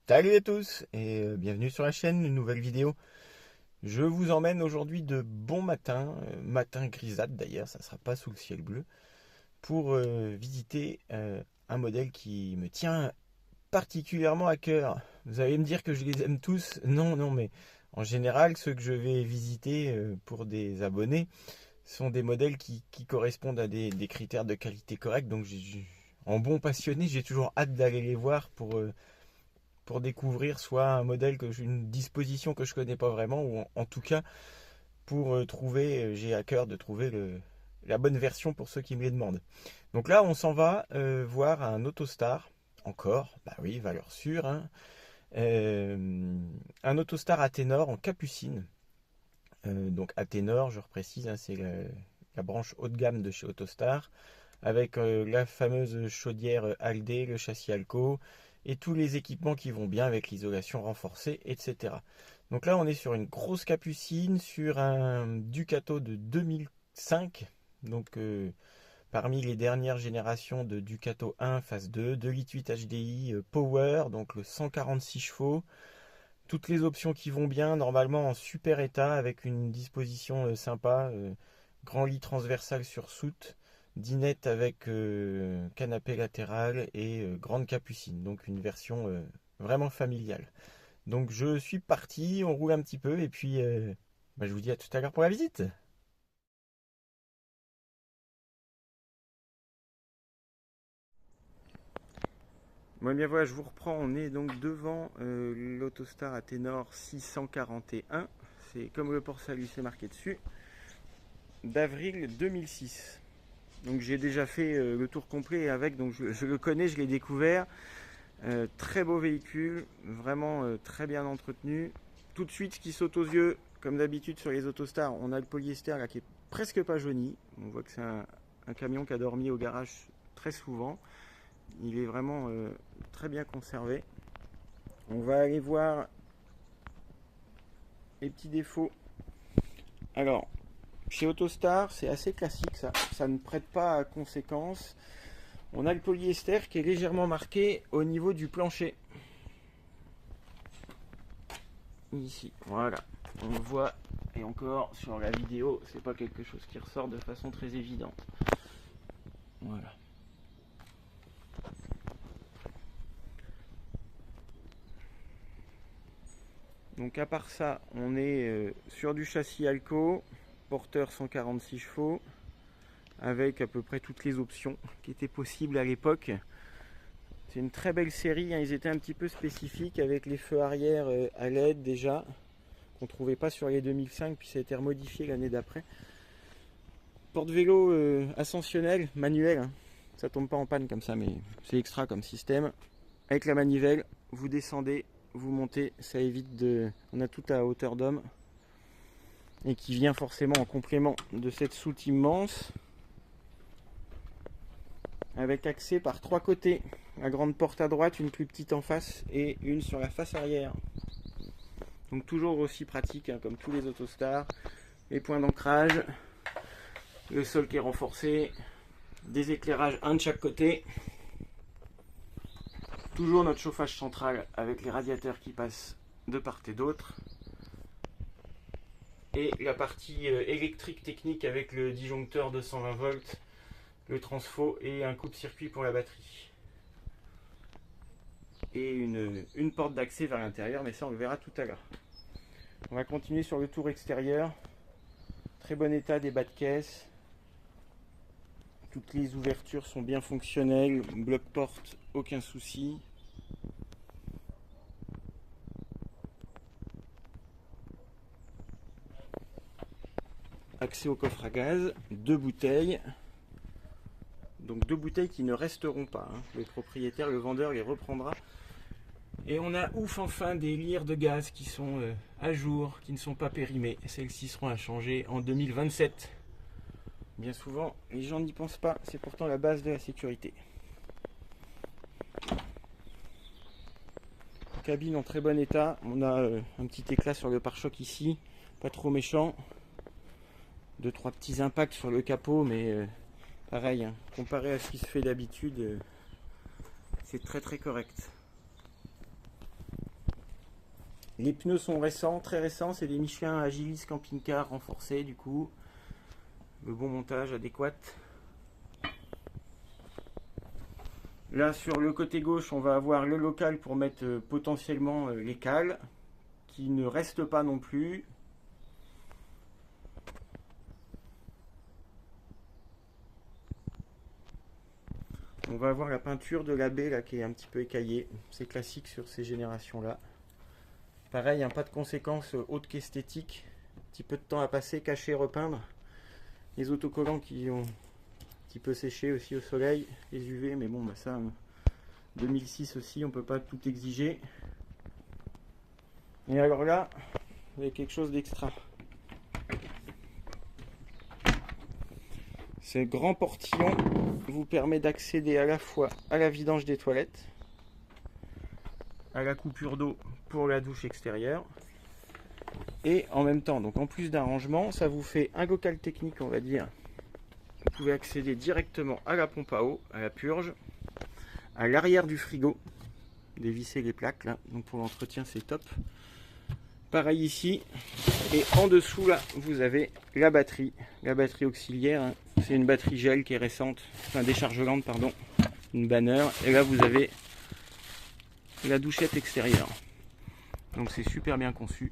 Salut à tous et bienvenue sur la chaîne, une nouvelle vidéo. Je vous emmène aujourd'hui de bon matin, matin grisâtre d'ailleurs, ça ne sera pas sous le ciel bleu, pour visiter un modèle qui me tient particulièrement à cœur. Vous allez me dire que je les aime tous. Non, non, mais en général, ceux que je vais visiter pour des abonnés sont des modèles qui correspondent à des critères de qualité corrects. Donc en bon passionné, j'ai toujours hâte d'aller les voir pour découvrir soit un modèle une disposition que je connais pas vraiment, ou en tout cas pour j'ai à cœur de trouver la bonne version pour ceux qui me les demandent. Donc là, on s'en va voir un Autostar, encore, bah oui, valeur sûre, hein. Un Autostar Atenor en capucine. Donc Atenor, je reprécise, hein, c'est la branche haut de gamme de chez Autostar, avec la fameuse chaudière Aldé, le châssis Alco et tous les équipements qui vont bien avec l'isolation renforcée, etc. Donc là, on est sur une grosse capucine, sur un Ducato de 2005, donc parmi les dernières générations de Ducato 1 phase 2, 2.8 HDI Power, donc le 146 chevaux, toutes les options qui vont bien, normalement en super état, avec une disposition sympa, grand lit transversal sur soute, dinette avec canapé latéral et grande capucine, donc une version vraiment familiale. Donc je suis parti, on roule un petit peu et puis je vous dis à tout à l'heure pour la visite. Bon, bien voilà, je vous reprends, on est donc devant l'Autostar Atenor 641, c'est comme le port salut, c'est marqué dessus, d'avril 2006. Donc j'ai déjà fait le tour complet avec, donc je le connais, je l'ai découvert. Très beau véhicule, vraiment très bien entretenu. Tout de suite, ce qui saute aux yeux, comme d'habitude sur les Autostars, on a le polyester là qui est presque pas jauni. On voit que c'est un camion qui a dormi au garage très souvent. Il est vraiment très bien conservé. On va aller voir les petits défauts. Alors, chez Autostar, c'est assez classique ça. Ça ne prête pas à conséquence. On a le polyester qui est légèrement marqué au niveau du plancher. Ici, voilà. On le voit, et encore sur la vidéo, c'est pas quelque chose qui ressort de façon très évidente. Voilà. Donc à part ça, on est sur du châssis Alco, porteur 146 chevaux, avec à peu près toutes les options qui étaient possibles à l'époque. C'est une très belle série, hein. Ils étaient un petit peu spécifiques avec les feux arrière à LED déjà, qu'on ne trouvait pas sur les 2005, puis ça a été remodifié l'année d'après. Porte-vélo ascensionnel, manuel, hein. Ça tombe pas en panne comme ça, mais c'est extra comme système. Avec la manivelle, vous descendez, vous montez, ça évite de... On a tout à hauteur d'homme. Et qui vient forcément en complément de cette soute immense. Avec accès par trois côtés. La grande porte à droite, une plus petite en face et une sur la face arrière. Donc toujours aussi pratique, hein, comme tous les Autostars. Les points d'ancrage, le sol qui est renforcé, des éclairages un de chaque côté. Toujours notre chauffage central avec les radiateurs qui passent de part et d'autre. Et la partie électrique technique avec le disjoncteur de 120 volts, le transfo et un coupe-circuit pour la batterie. Et une porte d'accès vers l'intérieur, mais ça on le verra tout à l'heure. On va continuer sur le tour extérieur. Très bon état des bas de caisse. Toutes les ouvertures sont bien fonctionnelles. Bloc porte, aucun souci. Accès au coffre à gaz. Deux bouteilles. Donc deux bouteilles qui ne resteront pas, hein. Le propriétaire, le vendeur les reprendra. Et on a ouf enfin des lyres de gaz qui sont à jour, qui ne sont pas périmées. Celles-ci seront à changer en 2027. Bien souvent, les gens n'y pensent pas, c'est pourtant la base de la sécurité. Cabine en très bon état, on a un petit éclat sur le pare-choc ici, pas trop méchant. Deux, trois petits impacts sur le capot, mais pareil, hein, comparé à ce qui se fait d'habitude, c'est très très correct. Les pneus sont récents, très récents, c'est des Michelin Agilis Camping Car renforcés du coup. Le bon montage adéquat. Là sur le côté gauche, on va avoir le local pour mettre potentiellement les cales, qui ne restent pas non plus. On va avoir la peinture de la baie là, qui est un petit peu écaillée. C'est classique sur ces générations-là. Pareil, pas de conséquences autres qu'esthétiques. Un petit peu de temps à passer, cacher, repeindre. Les autocollants qui ont un petit peu séché aussi au soleil, les UV, mais bon, bah ça, 2006 aussi, on peut pas tout exiger. Et alors là, il y a quelque chose d'extra. Ce grand portillon vous permet d'accéder à la fois à la vidange des toilettes, à la coupure d'eau pour la douche extérieure, et en même temps, donc en plus d'un rangement, ça vous fait un local technique, on va dire. Vous pouvez accéder directement à la pompe à eau, à la purge, à l'arrière du frigo, dévisser les plaques là, donc pour l'entretien c'est top. Pareil ici, et en dessous là, vous avez la batterie auxiliaire, hein. C'est une batterie gel qui est récente, enfin déchargeante pardon, une banner, et là vous avez la douchette extérieure. Donc c'est super bien conçu.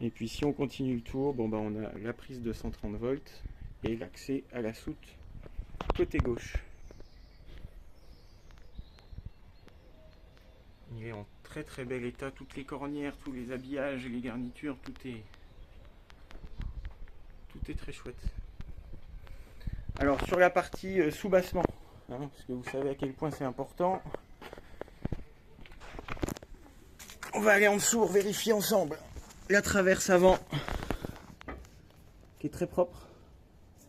Et puis si on continue le tour, bon bah on a la prise de 130 volts et l'accès à la soute côté gauche. Il est en très très bel état, toutes les cornières, tous les habillages, les garnitures, tout est très chouette. Alors sur la partie sous-bassement, hein, parce que vous savez à quel point c'est important, on va aller en dessous, vérifier ensemble la traverse avant, qui est très propre,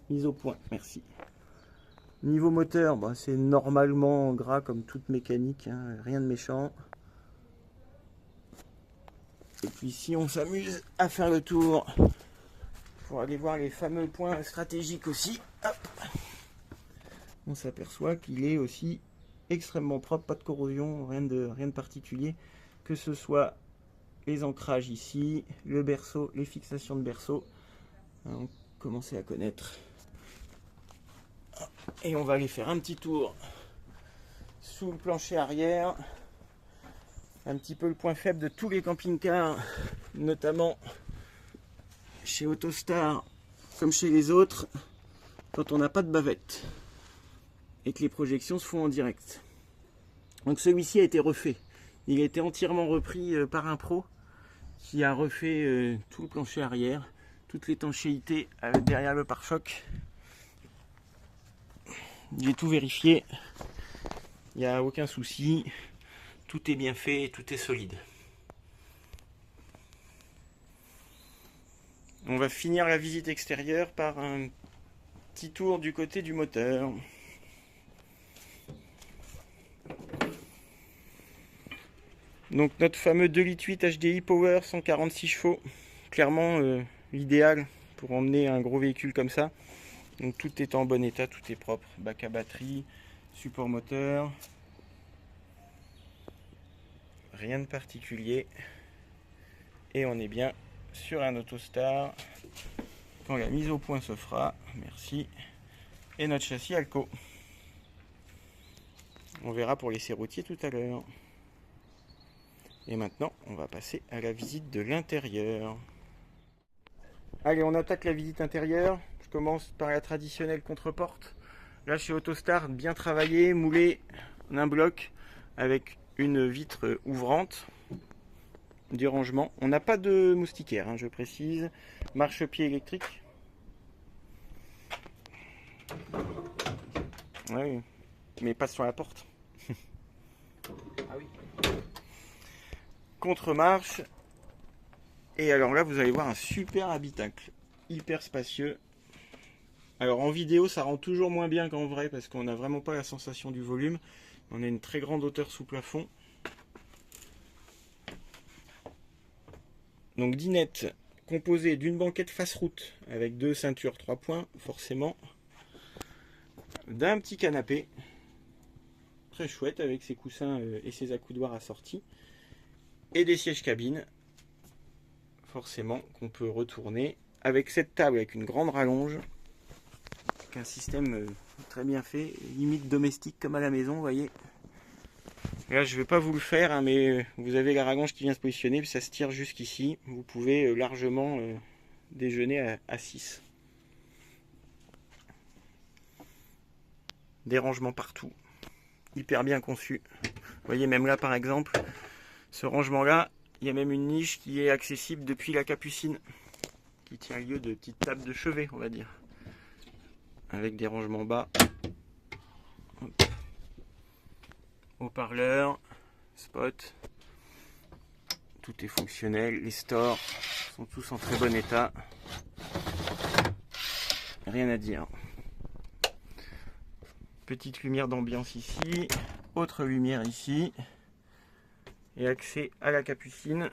mise au point, merci. Niveau moteur, bah, c'est normalement gras comme toute mécanique, hein, rien de méchant. Et puis si on s'amuse à faire le tour pour aller voir les fameux points stratégiques aussi, hop, on s'aperçoit qu'il est aussi extrêmement propre, pas de corrosion, rien de particulier, que ce soit les ancrages ici, le berceau, les fixations de berceau, on commence à connaître. Et on va aller faire un petit tour sous le plancher arrière. Un petit peu le point faible de tous les camping-cars, notamment chez Autostar, comme chez les autres, quand on n'a pas de bavette et que les projections se font en direct. Donc celui-ci a été refait. Il a été entièrement repris par un pro qui a refait tout le plancher arrière, toute l'étanchéité derrière le pare-choc. J'ai tout vérifié, il n'y a aucun souci. Tout est bien fait, tout est solide. On va finir la visite extérieure par un petit tour du côté du moteur. Donc notre fameux 2,8 litres HDI Power 146 chevaux, clairement l'idéal pour emmener un gros véhicule comme ça. Donc tout est en bon état, tout est propre, bac à batterie, support moteur. Rien de particulier, et on est bien sur un Autostar quand la mise au point se fera, merci, et notre châssis Alco. On verra pour les serroutiers tout à l'heure. Et maintenant on va passer à la visite de l'intérieur. Allez, on attaque la visite intérieure. Je commence par la traditionnelle contre-porte. Là chez Autostar, bien travaillé, moulé en un bloc avec une vitre ouvrante, du rangement. On n'a pas de moustiquaire, hein, je précise. Marchepied électrique. Oui, mais pas sur la porte. Ah oui. Contre-marche. Et alors là, vous allez voir un super habitacle. Hyper spacieux. Alors en vidéo, ça rend toujours moins bien qu'en vrai parce qu'on n'a vraiment pas la sensation du volume. On a une très grande hauteur sous plafond. Donc dinette composée d'une banquette face route avec 2 ceintures 3 points forcément, d'un petit canapé très chouette avec ses coussins et ses accoudoirs assortis. Et des sièges cabines, forcément, qu'on peut retourner. Avec cette table avec une grande rallonge. Avec un système très bien fait, limite domestique comme à la maison, vous voyez. Et là, je ne vais pas vous le faire, hein, mais vous avez la rallonge qui vient se positionner, puis ça se tire jusqu'ici. Vous pouvez largement déjeuner à 6. Des rangements partout, hyper bien conçu. Vous voyez, même là par exemple, ce rangement là, il y a même une niche qui est accessible depuis la capucine, qui tient lieu de petite table de chevet, on va dire, avec des rangements bas, haut-parleur, spot, tout est fonctionnel, les stores sont tous en très bon état, rien à dire. Petite lumière d'ambiance ici, autre lumière ici, et accès à la capucine.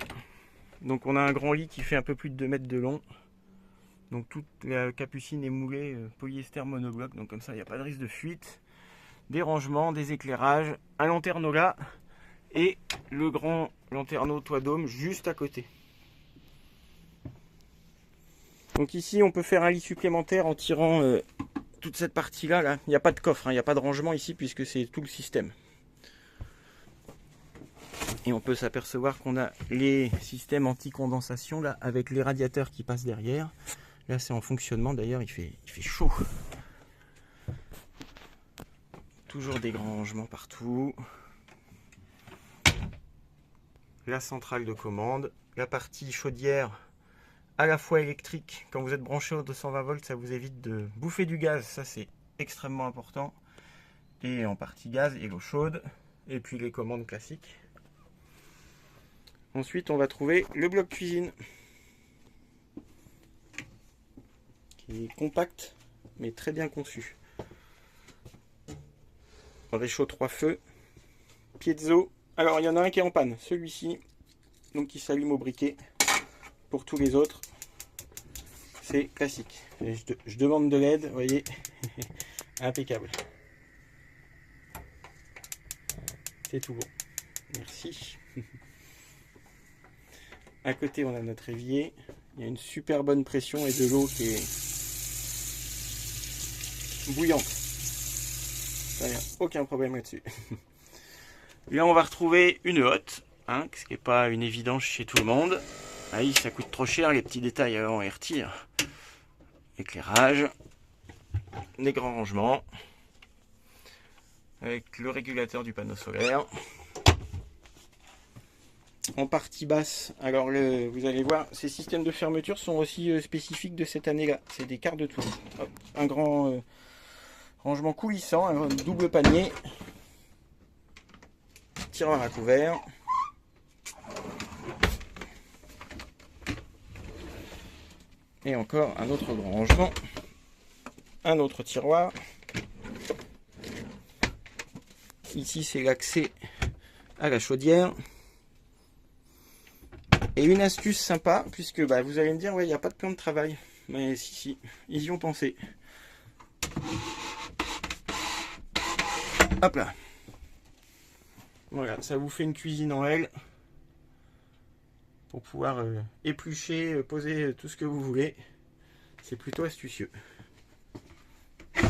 Donc on a un grand lit qui fait un peu plus de 2 mètres de long. Donc toute la capucine est moulée polyester monobloc, donc comme ça il n'y a pas de risque de fuite. Des rangements, des éclairages, un lanterneau là, et le grand lanterneau toit dôme juste à côté. Donc ici on peut faire un lit supplémentaire en tirant toute cette partie là. Il n'y a pas de coffre, hein, il n'y a pas de rangement ici puisque c'est tout le système. Et on peut s'apercevoir qu'on a les systèmes anti-condensation là avec les radiateurs qui passent derrière. Là c'est en fonctionnement, d'ailleurs il fait chaud. Toujours des grands rangements partout. La centrale de commande, la partie chaudière à la fois électrique. Quand vous êtes branché au 220 volts, ça vous évite de bouffer du gaz, ça c'est extrêmement important. Et en partie gaz et l'eau chaude, et puis les commandes classiques. Ensuite on va trouver le bloc cuisine, qui est compact mais très bien conçu. Réchaud 3 feux, piezo. Alors il y en a un qui est en panne, celui-ci, donc qui s'allume au briquet. Pour tous les autres, c'est classique. Et je demande de l'aide, vous voyez, impeccable. C'est tout bon. Merci. À côté, on a notre évier. Il y a une super bonne pression et de l'eau qui est bouillante. Il n'y a aucun problème là-dessus. Là, on va retrouver une hotte, hein, ce qui n'est pas une évidence chez tout le monde. Aïe, ça coûte trop cher, les petits détails, alors on les retire. Éclairage, des grands rangements, avec le régulateur du panneau solaire. En partie basse, alors vous allez voir, ces systèmes de fermeture sont aussi spécifiques de cette année-là. C'est des quarts de tour. Hop, un grand rangement coulissant, un double panier, tiroir à couvert. Et encore un autre grand rangement, un autre tiroir. Ici c'est l'accès à la chaudière. Et une astuce sympa, puisque vous allez me dire, ouais, il n'y a pas de plan de travail. Mais si, ils y ont pensé. Hop là. Voilà, ça vous fait une cuisine en L. Pour pouvoir éplucher, poser tout ce que vous voulez. C'est plutôt astucieux. Il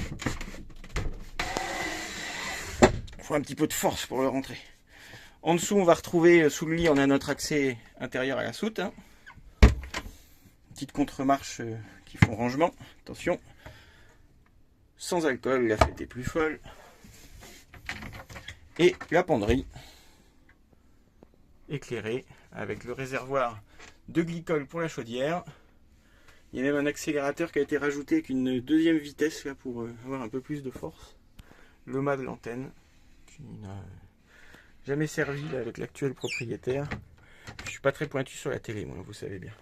faut un petit peu de force pour le rentrer. En dessous, on va retrouver, sous le lit, on a notre accès intérieur à la soute. Hein. Petite contre-marche qui font rangement. Attention. Sans alcool, la fête est plus folle. Et la penderie. Éclairée, avec le réservoir de glycol pour la chaudière. Il y a même un accélérateur qui a été rajouté avec une deuxième vitesse là, pour avoir un peu plus de force. Le mât de l'antenne, qui n'a jamais servi là, avec l'actuel propriétaire. Je suis pas très pointu sur la télé, moi, vous savez bien.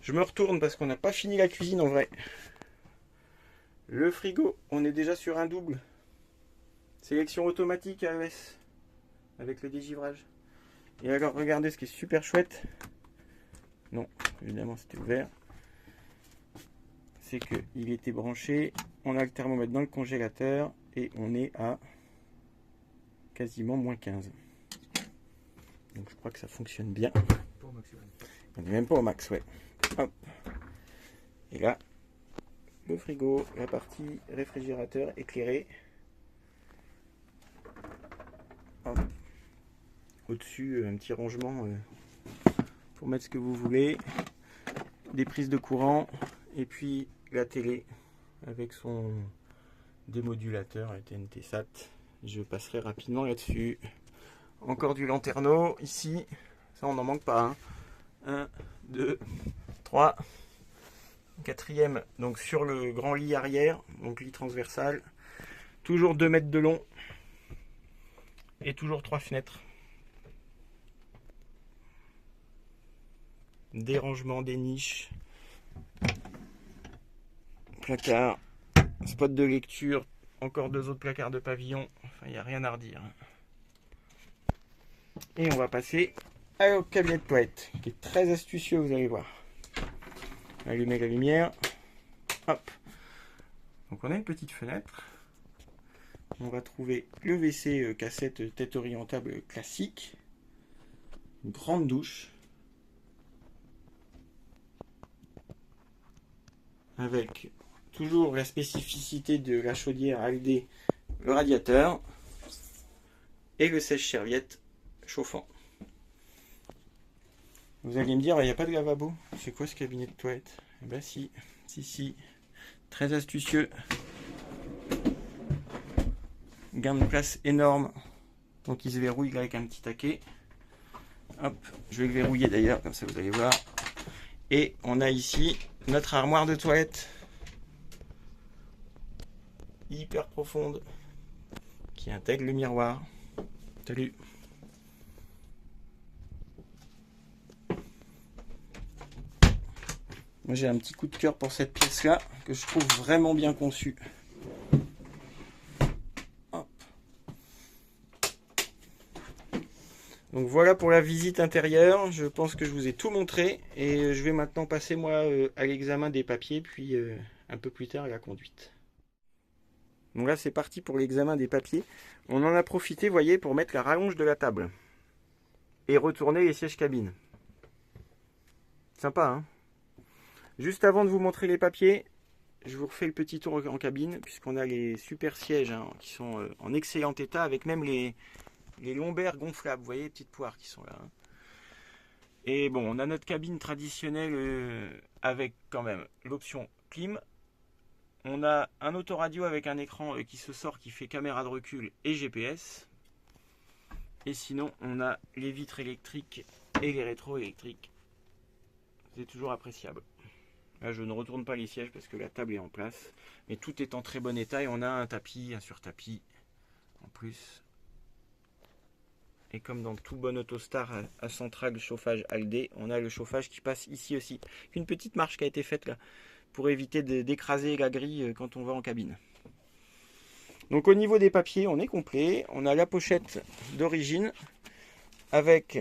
Je me retourne parce qu'on n'a pas fini la cuisine en vrai. Le frigo, on est déjà sur un double. Sélection automatique AES, avec le dégivrage. Et alors regardez ce qui est super chouette. Non, évidemment c'était ouvert. C'est qu'il était branché. On a le thermomètre dans le congélateur et on est à quasiment moins 15. Donc je crois que ça fonctionne bien. On n'est même pas au max, ouais. Hop. Et là, le frigo, la partie réfrigérateur éclairé. Au-dessus, un petit rangement pour mettre ce que vous voulez. Des prises de courant. Et puis la télé avec son démodulateur TNT SAT. Je passerai rapidement là-dessus. Encore du lanterneau ici. Ça, on n'en manque pas. 1, 2, 3. Quatrième, donc sur le grand lit arrière, donc lit transversal. Toujours 2 mètres de long. Et toujours 3 fenêtres. Des rangements, des niches. Placard. Spot de lecture. Encore 2 autres placards de pavillon. Enfin, il n'y a rien à redire. Et on va passer au cabinet de toilette, qui est très astucieux, vous allez voir. Allumer la lumière. Hop. Donc on a une petite fenêtre. On va trouver le WC cassette tête orientable classique. Une grande douche. Avec toujours la spécificité de la chaudière ALD, le radiateur. Et le sèche-serviette chauffant. Vous allez me dire, il n'y a pas de lavabo. C'est quoi ce cabinet de toilette? Eh bien si. Très astucieux. Gain de place énorme. Donc il se verrouille avec un petit taquet. Hop, je vais le verrouiller d'ailleurs, comme ça vous allez voir. Et on a ici notre armoire de toilette. Hyper profonde. Qui intègre le miroir. Salut. Moi j'ai un petit coup de cœur pour cette pièce là que je trouve vraiment bien conçue. Hop. Donc voilà pour la visite intérieure. Je pense que je vous ai tout montré et je vais maintenant passer moi à l'examen des papiers puis un peu plus tard à la conduite. Donc là c'est parti pour l'examen des papiers. On en a profité, vous voyez, pour mettre la rallonge de la table et retourner les sièges cabines. Sympa, hein? Juste avant de vous montrer les papiers, je vous refais le petit tour en cabine, puisqu'on a les super sièges qui sont en excellent état, avec même les lombaires gonflables, vous voyez les petites poires qui sont là. Et bon, on a notre cabine traditionnelle avec quand même l'option clim. On a un autoradio avec un écran qui se sort, qui fait caméra de recul et GPS. Et sinon, on a les vitres électriques et les rétros électriques. C'est toujours appréciable. Là, je ne retourne pas les sièges parce que la table est en place. Mais tout est en très bon état et on a un tapis, un sur-tapis en plus. Et comme dans tout bon Autostar à centrale chauffage ALD, on a le chauffage qui passe ici aussi. Une petite marche qui a été faite là pour éviter d'écraser la grille quand on va en cabine. Donc au niveau des papiers, on est complet. On a la pochette d'origine avec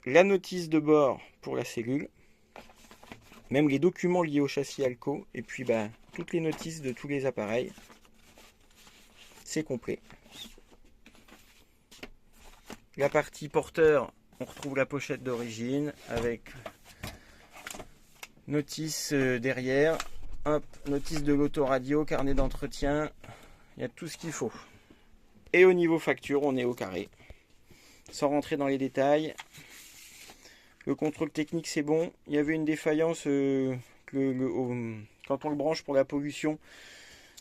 la notice de bord pour la cellule. Même les documents liés au châssis Alco, et puis toutes les notices de tous les appareils. C'est complet. La partie porteur, on retrouve la pochette d'origine avec notice derrière, hop, notice de l'autoradio, carnet d'entretien, il y a tout ce qu'il faut. Et au niveau facture, on est au carré. Sans rentrer dans les détails. Le contrôle technique c'est bon. Il y avait une défaillance quand on le branche pour la pollution.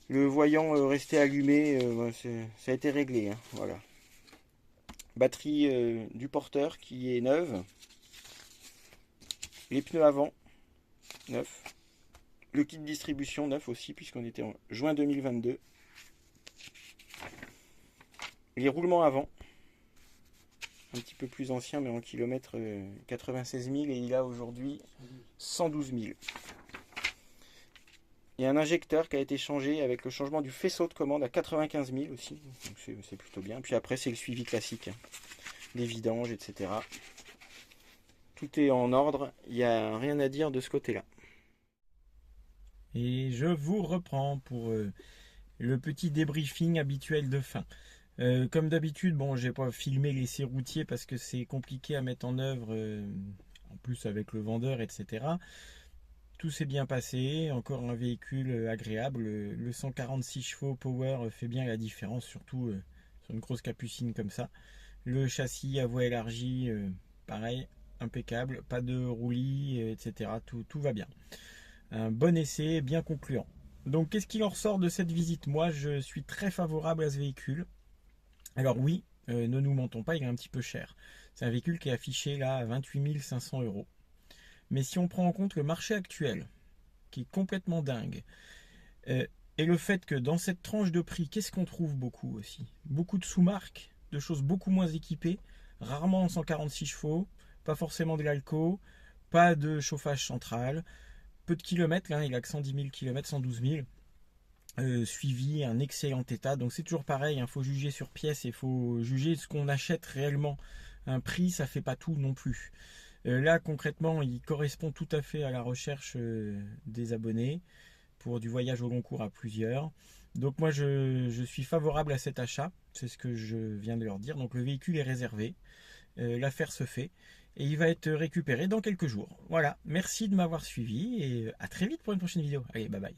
Le voyant restait allumé. Ça a été réglé. Hein, voilà. Batterie du porteur qui est neuve. Les pneus avant, neuf. Le kit de distribution neuf aussi puisqu'on était en juin 2022. Les roulements avant. Un petit peu plus ancien, mais en kilomètres 96 000 et il a aujourd'hui 112 000. Il y a un injecteur qui a été changé avec le changement du faisceau de commande à 95 000 aussi, donc c'est plutôt bien. Puis après c'est le suivi classique, les vidanges, etc. Tout est en ordre, il n'y a rien à dire de ce côté-là. Et je vous reprends pour le petit débriefing habituel de fin. Comme d'habitude, bon, j'ai pas filmé l'essai routier parce que c'est compliqué à mettre en œuvre, en plus avec le vendeur, etc. Tout s'est bien passé, encore un véhicule agréable. Le 146 chevaux Power fait bien la différence, surtout sur une grosse capucine comme ça. Le châssis à voie élargie, pareil, impeccable, pas de roulis, etc. Tout va bien. Un bon essai, bien concluant. Donc qu'est-ce qu'il en ressort de cette visite? Moi, je suis très favorable à ce véhicule. Alors oui, ne nous mentons pas, il est un petit peu cher. C'est un véhicule qui est affiché là à 28 500 euros. Mais si on prend en compte le marché actuel, qui est complètement dingue, euh, et le fait que dans cette tranche de prix, qu'est-ce qu'on trouve beaucoup aussi? Beaucoup de sous-marques, de choses beaucoup moins équipées, rarement en 146 chevaux, pas forcément de l'alco, pas de chauffage central, peu de kilomètres, hein, il a que 110 000 km, 112 000. Suivi, un excellent état. Donc c'est toujours pareil, il faut juger sur pièce, il faut juger ce qu'on achète réellement. Un prix, ça fait pas tout non plus. Là, concrètement, il correspond tout à fait à la recherche des abonnés pour du voyage au long cours à plusieurs. Donc moi, je suis favorable à cet achat, c'est ce que je viens de leur dire. Donc le véhicule est réservé, l'affaire se fait et il va être récupéré dans quelques jours. Voilà, merci de m'avoir suivi et à très vite pour une prochaine vidéo. Allez, bye bye.